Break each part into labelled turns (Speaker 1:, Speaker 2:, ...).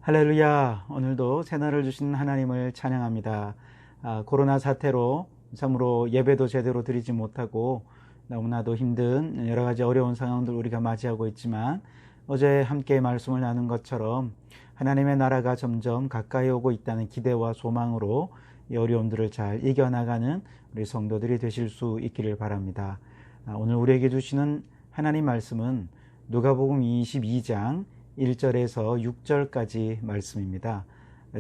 Speaker 1: 할렐루야. 오늘도 새날을 주신 하나님을 찬양합니다. 코로나 사태로 참으로 예배도 제대로 드리지 못하고 너무나도 힘든 여러 가지 어려운 상황들 우리가 맞이하고 있지만, 어제 함께 말씀을 나눈 것처럼 하나님의 나라가 점점 가까이 오고 있다는 기대와 소망으로 이 어려움들을 잘 이겨나가는 우리 성도들이 되실 수 있기를 바랍니다. 오늘 우리에게 주시는 하나님 말씀은 누가복음 22장 1절에서 6절까지 말씀입니다.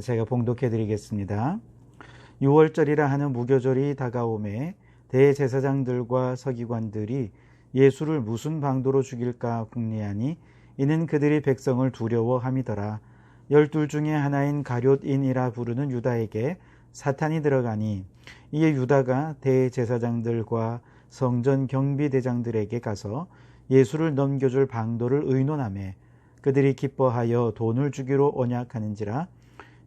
Speaker 1: 제가 봉독해 드리겠습니다. 6월절이라 하는 무교절이 다가오매 대제사장들과 서기관들이 예수를 무슨 방도로 죽일까 궁리하니 이는 그들이 백성을 두려워함이더라. 12 중에 하나인 가룟인이라 부르는 유다에게 사탄이 들어가니 이에 유다가 대제사장들과 성전 경비대장들에게 가서 예수를 넘겨줄 방도를 의논하매 그들이 기뻐하여 돈을 주기로 언약하는지라.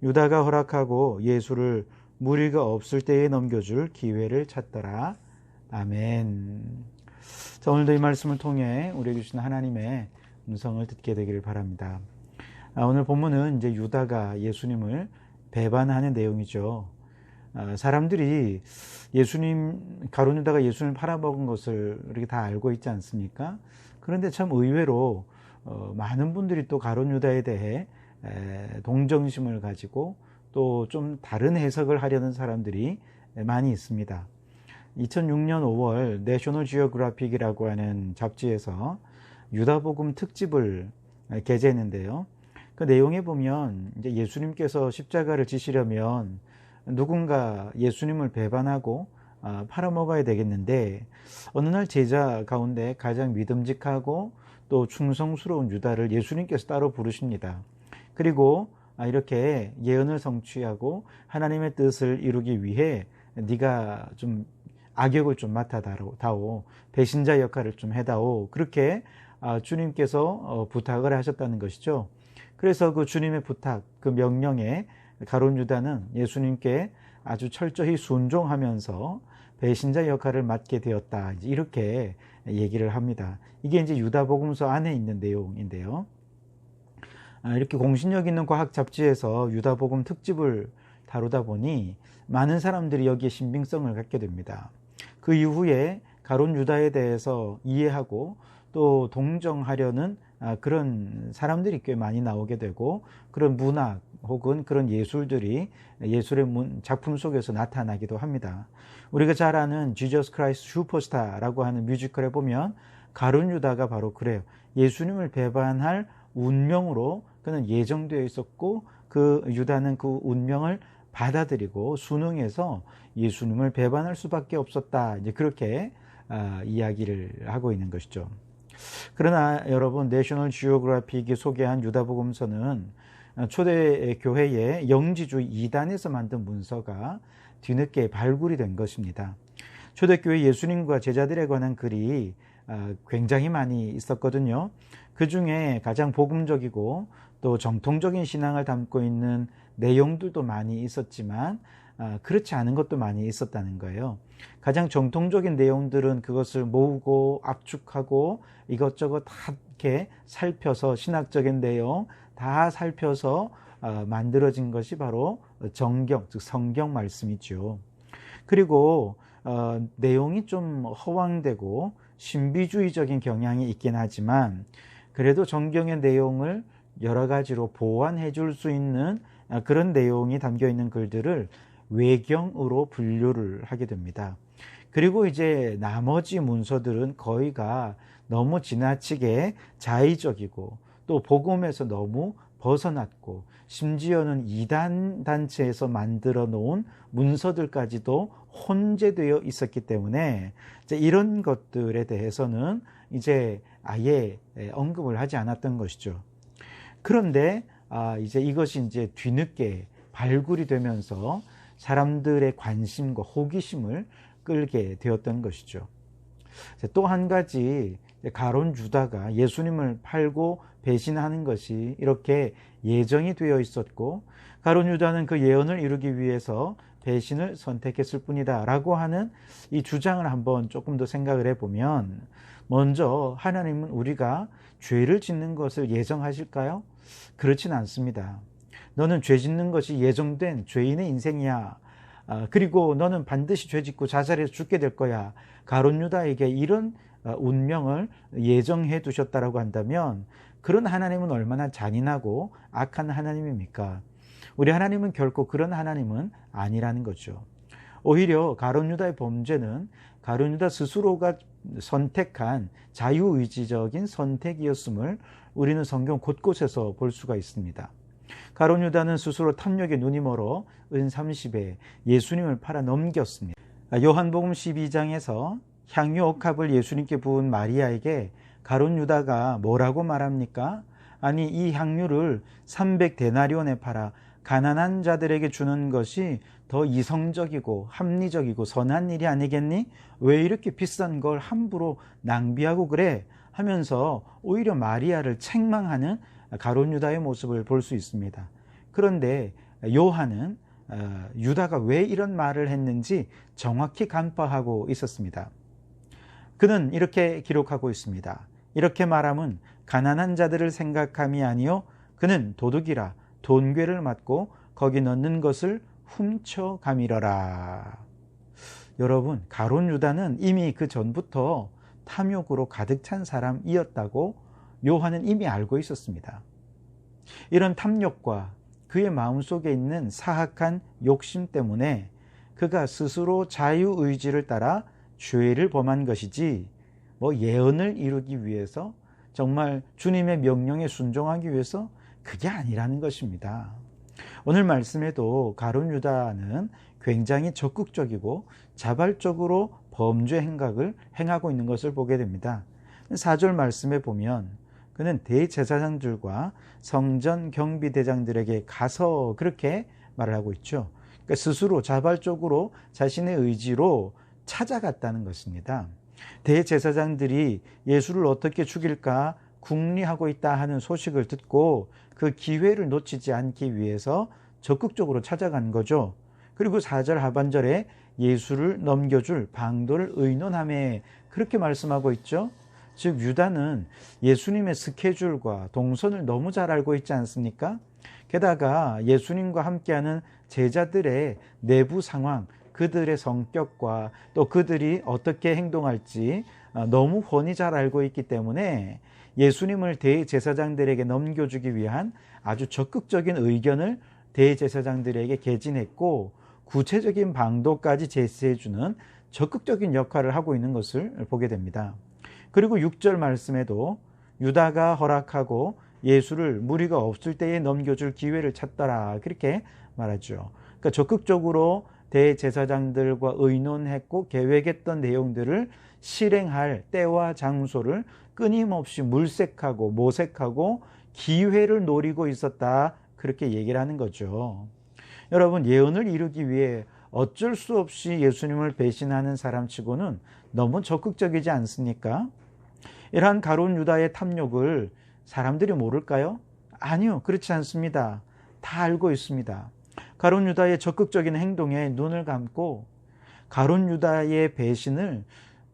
Speaker 1: 유다가 허락하고 예수를 무리가 없을 때에 넘겨줄 기회를 찾더라. 아멘. 자, 오늘도 이 말씀을 통해 우리에게 주신 하나님의 음성을 듣게 되기를 바랍니다. 오늘 본문은 이제 유다가 예수님을 배반하는 내용이죠. 사람들이 가룟 유다가 예수님을 팔아먹은 것을 이렇게 다 알고 있지 않습니까? 그런데 참 의외로 많은 분들이 또 가룟 유다에 대해 동정심을 가지고 또 좀 다른 해석을 하려는 사람들이 많이 있습니다. 2006년 5월 내셔널 지오그래픽이라고 하는 잡지에서 유다복음 특집을 게재했는데요. 그 내용에 보면 이제 예수님께서 십자가를 지시려면 누군가 예수님을 배반하고 팔아먹어야 되겠는데, 어느 날 제자 가운데 가장 믿음직하고 또 충성스러운 유다를 예수님께서 따로 부르십니다. 그리고 이렇게 예언을 성취하고 하나님의 뜻을 이루기 위해 네가 좀 악역을 좀 맡아다오, 배신자 역할을 좀 해다오, 그렇게 주님께서 부탁을 하셨다는 것이죠. 그래서 그 주님의 부탁, 그 명령에 가룟 유다는 예수님께 아주 철저히 순종하면서 배신자 역할을 맡게 되었다, 이렇게 얘기를 합니다. 이게 이제 유다복음서 안에 있는 내용인데요. 이렇게 공신력 있는 과학 잡지에서 유다복음 특집을 다루다 보니 많은 사람들이 여기에 신빙성을 갖게 됩니다. 그 이후에 가룟 유다에 대해서 이해하고 또 동정하려는 그런 사람들이 꽤 많이 나오게 되고, 그런 문학 혹은 그런 예술들이 예술의 작품 속에서 나타나기도 합니다. 우리가 잘 아는 지저스 크라이스트 슈퍼스타라고 하는 뮤지컬에 보면 가룟 유다가 바로 그래요. 예수님을 배반할 운명으로 그는 예정되어 있었고, 그 유다는 그 운명을 받아들이고 순응해서 예수님을 배반할 수밖에 없었다, 이제 그렇게 이야기를 하고 있는 것이죠. 그러나 여러분, 내셔널 지오그래픽이 소개한 유다복음서는 초대 교회의 영지주의 이단에서 만든 문서가 뒤늦게 발굴이 된 것입니다. 초대교회 예수님과 제자들에 관한 글이 굉장히 많이 있었거든요. 그 중에 가장 복음적이고 또 정통적인 신앙을 담고 있는 내용들도 많이 있었지만 그렇지 않은 것도 많이 있었다는 거예요. 가장 정통적인 내용들은 그것을 모으고 압축하고 이것저것 다 이렇게 살펴서, 신학적인 내용 다 살펴서 만들어진 것이 바로 정경, 즉 성경 말씀이죠. 그리고 내용이 좀 허황되고 신비주의적인 경향이 있긴 하지만, 그래도 정경의 내용을 여러 가지로 보완해 줄 수 있는 그런 내용이 담겨 있는 글들을 외경으로 분류를 하게 됩니다. 그리고 이제 나머지 문서들은 거의가 너무 지나치게 자의적이고 또 복음에서 너무 벗어났고, 심지어는 이단 단체에서 만들어 놓은 문서들까지도 혼재되어 있었기 때문에 이제 이런 것들에 대해서는 이제 아예 언급을 하지 않았던 것이죠. 그런데 이제 이것이 이제 뒤늦게 발굴이 되면서 사람들의 관심과 호기심을 끌게 되었던 것이죠. 또 한 가지, 가룟 유다가 예수님을 팔고 배신하는 것이 이렇게 예정이 되어 있었고, 가룟 유다는 그 예언을 이루기 위해서 배신을 선택했을 뿐이다 라고 하는 이 주장을 한번 조금 더 생각을 해보면, 먼저 하나님은 우리가 죄를 짓는 것을 예정하실까요? 그렇진 않습니다. 너는 죄 짓는 것이 예정된 죄인의 인생이야. 그리고 너는 반드시 죄 짓고 자살해서 죽게 될 거야. 가룟 유다에게 이런 운명을 예정해 두셨다라고 한다면 그런 하나님은 얼마나 잔인하고 악한 하나님입니까? 우리 하나님은 결코 그런 하나님은 아니라는 거죠. 오히려 가룟 유다의 범죄는 가룟 유다 스스로가 선택한 자유의지적인 선택이었음을 우리는 성경 곳곳에서 볼 수가 있습니다. 가룟 유다는 스스로 탐욕에 눈이 멀어 은 30에 예수님을 팔아 넘겼습니다. 요한복음 12장에서 향유 옥합을 예수님께 부은 마리아에게 가룟 유다가 뭐라고 말합니까? 아니, 이 향유를 300데나리온에 팔아 가난한 자들에게 주는 것이 더 이성적이고 합리적이고 선한 일이 아니겠니? 왜 이렇게 비싼 걸 함부로 낭비하고 그래? 하면서 오히려 마리아를 책망하는 가룟 유다의 모습을 볼 수 있습니다. 그런데 요한은 유다가 왜 이런 말을 했는지 정확히 간파하고 있었습니다. 그는 이렇게 기록하고 있습니다. 이렇게 말함은 가난한 자들을 생각함이 아니요 그는 도둑이라 돈괴를 맞고 거기 넣는 것을 훔쳐가미러라. 여러분, 가룟 유다는 이미 그 전부터 탐욕으로 가득 찬 사람이었다고 요한은 이미 알고 있었습니다. 이런 탐욕과 그의 마음속에 있는 사악한 욕심 때문에 그가 스스로 자유의지를 따라 죄를 범한 것이지 예언을 이루기 위해서 정말 주님의 명령에 순종하기 위해서 그게 아니라는 것입니다. 오늘 말씀에도 가룟 유다는 굉장히 적극적이고 자발적으로 범죄 행각을 행하고 있는 것을 보게 됩니다. 4절 말씀에 보면 그는 대제사장들과 성전 경비대장들에게 가서 그렇게 말을 하고 있죠. 그러니까 스스로 자발적으로 자신의 의지로 찾아갔다는 것입니다. 대제사장들이 예수를 어떻게 죽일까 궁리하고 있다 하는 소식을 듣고 그 기회를 놓치지 않기 위해서 적극적으로 찾아간 거죠. 그리고 4절 하반절에 예수를 넘겨줄 방도를 의논하며 그렇게 말씀하고 있죠. 즉 유다는 예수님의 스케줄과 동선을 너무 잘 알고 있지 않습니까? 게다가 예수님과 함께하는 제자들의 내부 상황, 그들의 성격과 또 그들이 어떻게 행동할지 너무 훤히 잘 알고 있기 때문에 예수님을 대제사장들에게 넘겨주기 위한 아주 적극적인 의견을 대제사장들에게 개진했고 구체적인 방도까지 제시해주는 적극적인 역할을 하고 있는 것을 보게 됩니다. 그리고 6절 말씀에도 유다가 허락하고 예수를 무리가 없을 때에 넘겨줄 기회를 찾더라 그렇게 말하죠. 그러니까 적극적으로 대제사장들과 의논했고 계획했던 내용들을 실행할 때와 장소를 끊임없이 물색하고 모색하고 기회를 노리고 있었다 그렇게 얘기를 하는 거죠. 여러분, 예언을 이루기 위해 어쩔 수 없이 예수님을 배신하는 사람치고는 너무 적극적이지 않습니까? 이러한 가룟 유다의 탐욕을 사람들이 모를까요? 아니요, 그렇지 않습니다. 다 알고 있습니다. 가룟 유다의 적극적인 행동에 눈을 감고 가룟 유다의 배신을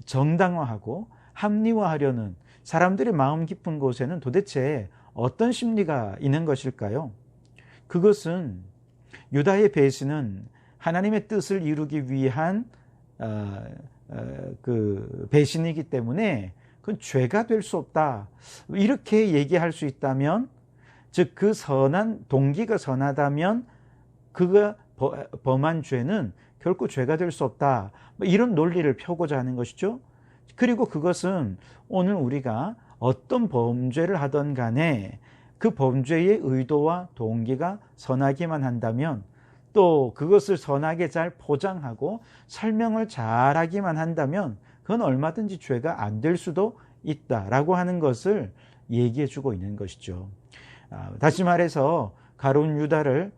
Speaker 1: 정당화하고 합리화하려는 사람들의 마음 깊은 곳에는 도대체 어떤 심리가 있는 것일까요? 그것은 유다의 배신은 하나님의 뜻을 이루기 위한 그 배신이기 때문에 그건 죄가 될 수 없다. 이렇게 얘기할 수 있다면, 즉 그 선한 동기가 선하다면 그가 범한 죄는 결코 죄가 될 수 없다. 이런 논리를 펴고자 하는 것이죠. 그리고 그것은 오늘 우리가 어떤 범죄를 하던 간에 그 범죄의 의도와 동기가 선하기만 한다면, 또 그것을 선하게 잘 포장하고 설명을 잘하기만 한다면 그건 얼마든지 죄가 안 될 수도 있다라고 하는 것을 얘기해 주고 있는 것이죠. 다시 말해서 가룟 유다를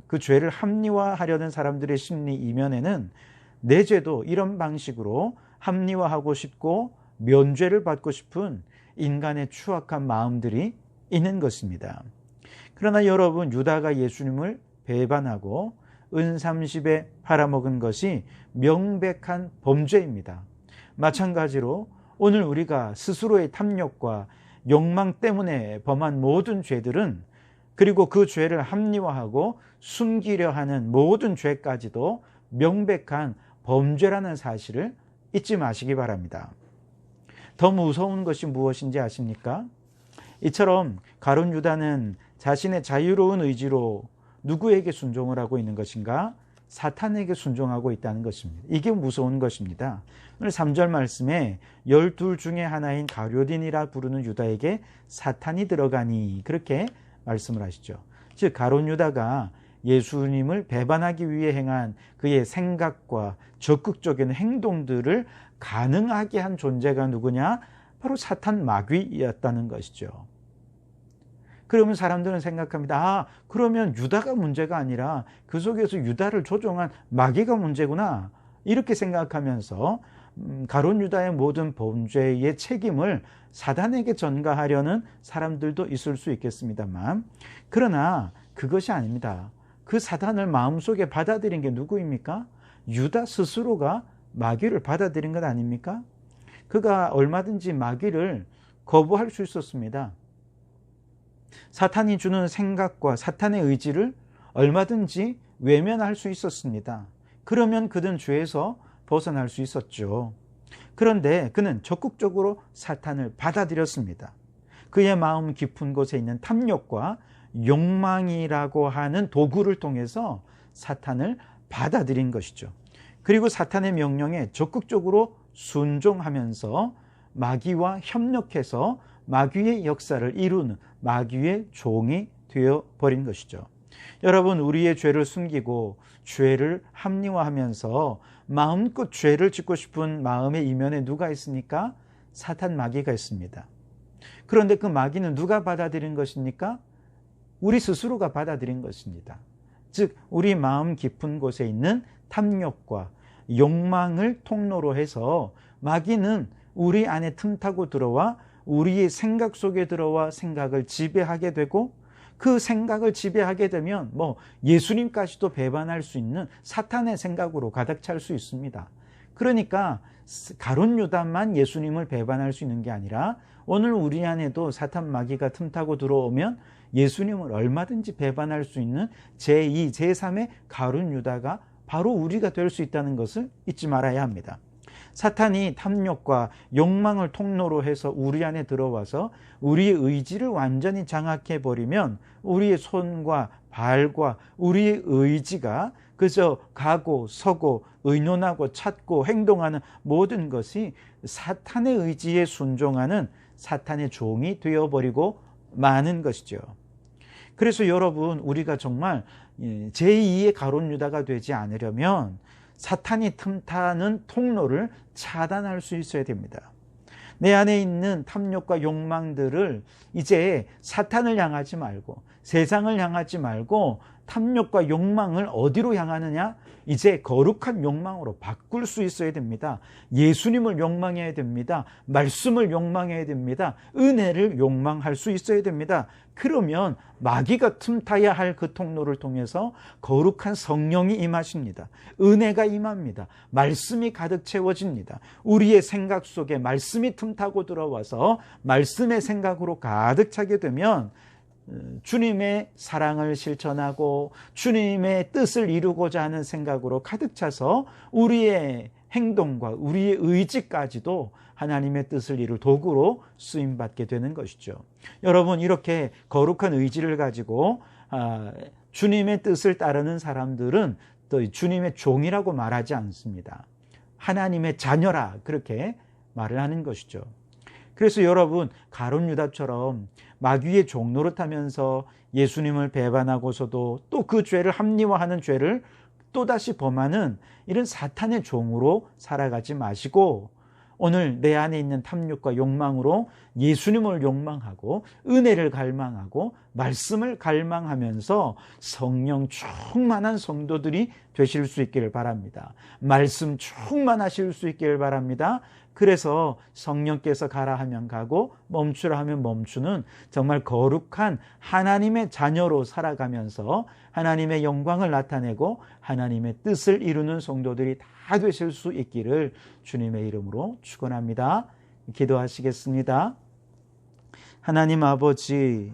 Speaker 1: 그 죄를 합리화하려는 사람들의 심리 이면에는 내 죄도 이런 방식으로 합리화하고 싶고 면죄를 받고 싶은 인간의 추악한 마음들이 있는 것입니다. 그러나 여러분, 유다가 예수님을 배반하고 은 30에 팔아먹은 것이 명백한 범죄입니다. 마찬가지로 오늘 우리가 스스로의 탐욕과 욕망 때문에 범한 모든 죄들은 그리고 그 죄를 합리화하고 숨기려 하는 모든 죄까지도 명백한 범죄라는 사실을 잊지 마시기 바랍니다. 더 무서운 것이 무엇인지 아십니까? 이처럼 가룟 유다는 자신의 자유로운 의지로 누구에게 순종을 하고 있는 것인가? 사탄에게 순종하고 있다는 것입니다. 이게 무서운 것입니다. 오늘 3절 말씀에 12 중에 하나인 가룟인이라 부르는 유다에게 사탄이 들어가니 그렇게 말씀을 하시죠. 즉 가룟 유다가 예수님을 배반하기 위해 행한 그의 생각과 적극적인 행동들을 가능하게 한 존재가 누구냐? 바로 사탄 마귀였다는 것이죠. 그러면 사람들은 생각합니다. 그러면 유다가 문제가 아니라 그 속에서 유다를 조종한 마귀가 문제구나. 이렇게 생각하면서 가룟 유다의 모든 범죄의 책임을 사단에게 전가하려는 사람들도 있을 수 있겠습니다만, 그러나 그것이 아닙니다. 그 사단을 마음속에 받아들인 게 누구입니까? 유다 스스로가 마귀를 받아들인 것 아닙니까? 그가 얼마든지 마귀를 거부할 수 있었습니다. 사탄이 주는 생각과 사탄의 의지를 얼마든지 외면할 수 있었습니다. 그러면 그는 죄에서 벗어날 수 있었죠. 그런데 그는 적극적으로 사탄을 받아들였습니다. 그의 마음 깊은 곳에 있는 탐욕과 욕망이라고 하는 도구를 통해서 사탄을 받아들인 것이죠. 그리고 사탄의 명령에 적극적으로 순종하면서 마귀와 협력해서 마귀의 역사를 이루는 마귀의 종이 되어버린 것이죠. 여러분, 우리의 죄를 숨기고 죄를 합리화하면서 마음껏 죄를 짓고 싶은 마음의 이면에 누가 있습니까? 사탄 마귀가 있습니다. 그런데 그 마귀는 누가 받아들인 것입니까? 우리 스스로가 받아들인 것입니다. 즉 우리 마음 깊은 곳에 있는 탐욕과 욕망을 통로로 해서 마귀는 우리 안에 틈타고 들어와 우리의 생각 속에 들어와 생각을 지배하게 되고, 그 생각을 지배하게 되면 예수님까지도 배반할 수 있는 사탄의 생각으로 가득 찰 수 있습니다. 그러니까 가룟 유다만 예수님을 배반할 수 있는 게 아니라 오늘 우리 안에도 사탄 마귀가 틈타고 들어오면 예수님을 얼마든지 배반할 수 있는 제2, 제3의 가룟 유다가 바로 우리가 될 수 있다는 것을 잊지 말아야 합니다. 사탄이 탐욕과 욕망을 통로로 해서 우리 안에 들어와서 우리의 의지를 완전히 장악해버리면 우리의 손과 발과 우리의 의지가 그저 가고 서고 의논하고 찾고 행동하는 모든 것이 사탄의 의지에 순종하는 사탄의 종이 되어버리고 마는 것이죠. 그래서 여러분, 우리가 정말 제2의 가룟 유다가 되지 않으려면 사탄이 틈타는 통로를 차단할 수 있어야 됩니다. 내 안에 있는 탐욕과 욕망들을 이제 사탄을 향하지 말고 세상을 향하지 말고 탐욕과 욕망을 어디로 향하느냐? 이제 거룩한 욕망으로 바꿀 수 있어야 됩니다. 예수님을 욕망해야 됩니다. 말씀을 욕망해야 됩니다. 은혜를 욕망할 수 있어야 됩니다. 그러면 마귀가 틈타야 할 그 통로를 통해서 거룩한 성령이 임하십니다. 은혜가 임합니다. 말씀이 가득 채워집니다. 우리의 생각 속에 말씀이 틈타고 들어와서 말씀의 생각으로 가득 차게 되면 주님의 사랑을 실천하고 주님의 뜻을 이루고자 하는 생각으로 가득 차서 우리의 행동과 우리의 의지까지도 하나님의 뜻을 이룰 도구로 쓰임받게 되는 것이죠. 여러분, 이렇게 거룩한 의지를 가지고 주님의 뜻을 따르는 사람들은 또 주님의 종이라고 말하지 않습니다. 하나님의 자녀라, 그렇게 말을 하는 것이죠. 그래서 여러분, 가룟 유다처럼 마귀의 종 노릇하면서 예수님을 배반하고서도 또 그 죄를 합리화하는 죄를 또다시 범하는 이런 사탄의 종으로 살아가지 마시고, 오늘 내 안에 있는 탐욕과 욕망으로 예수님을 욕망하고 은혜를 갈망하고 말씀을 갈망하면서 성령 충만한 성도들이 되실 수 있기를 바랍니다. 말씀 충만하실 수 있기를 바랍니다. 그래서 성령께서 가라 하면 가고 멈추라 하면 멈추는 정말 거룩한 하나님의 자녀로 살아가면서 하나님의 영광을 나타내고 하나님의 뜻을 이루는 성도들이 다 되실 수 있기를 주님의 이름으로 축원합니다. 기도하시겠습니다. 하나님 아버지,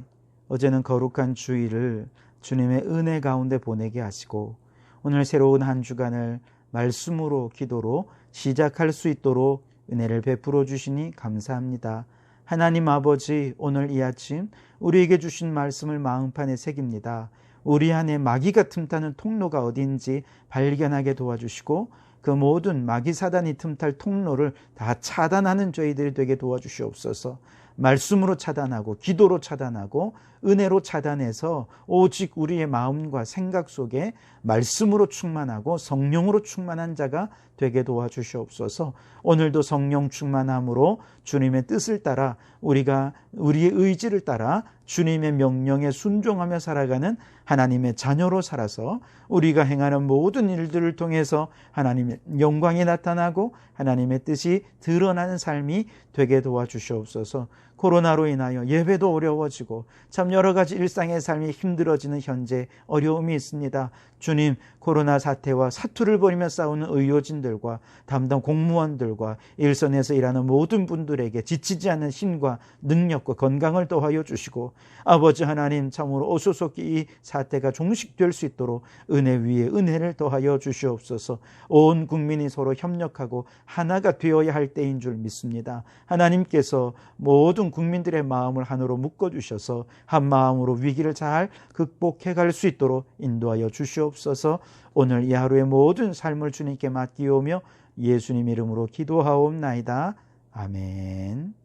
Speaker 1: 어제는 거룩한 주일을 주님의 은혜 가운데 보내게 하시고 오늘 새로운 한 주간을 말씀으로 기도로 시작할 수 있도록 은혜를 베풀어 주시니 감사합니다. 하나님 아버지, 오늘 이 아침 우리에게 주신 말씀을 마음판에 새깁니다. 우리 안에 마귀가 틈타는 통로가 어딘지 발견하게 도와주시고 그 모든 마귀 사단이 틈탈 통로를 다 차단하는 저희들이 되게 도와주시옵소서. 말씀으로 차단하고 기도로 차단하고 은혜로 차단해서 오직 우리의 마음과 생각 속에 말씀으로 충만하고 성령으로 충만한 자가 되게 도와주시옵소서. 오늘도 성령 충만함으로 주님의 뜻을 따라 우리가 우리의 의지를 따라 주님의 명령에 순종하며 살아가는 하나님의 자녀로 살아서 우리가 행하는 모든 일들을 통해서 하나님의 영광이 나타나고 하나님의 뜻이 드러나는 삶이 되게 도와주시옵소서. 코로나로 인하여 예배도 어려워지고 참 여러 가지 일상의 삶이 힘들어지는 현재 어려움이 있습니다. 주님, 코로나 사태와 사투를 벌이며 싸우는 의료진들과 담당 공무원들과 일선에서 일하는 모든 분들에게 지치지 않는 힘과 능력과 건강을 더하여 주시고 아버지 하나님, 참으로 어소속히 이 사태가 종식될 수 있도록 은혜 위에 은혜를 더하여 주시옵소서. 온 국민이 서로 협력하고 하나가 되어야 할 때인 줄 믿습니다. 하나님께서 모든 국민들의 마음을 하나로 묶어주셔서 한 마음으로 위기를 잘 극복해 갈 수 있도록 인도하여 주시옵소서. 오늘 이 하루의 모든 삶을 주님께 맡기오며 예수님 이름으로 기도하옵나이다. 아멘.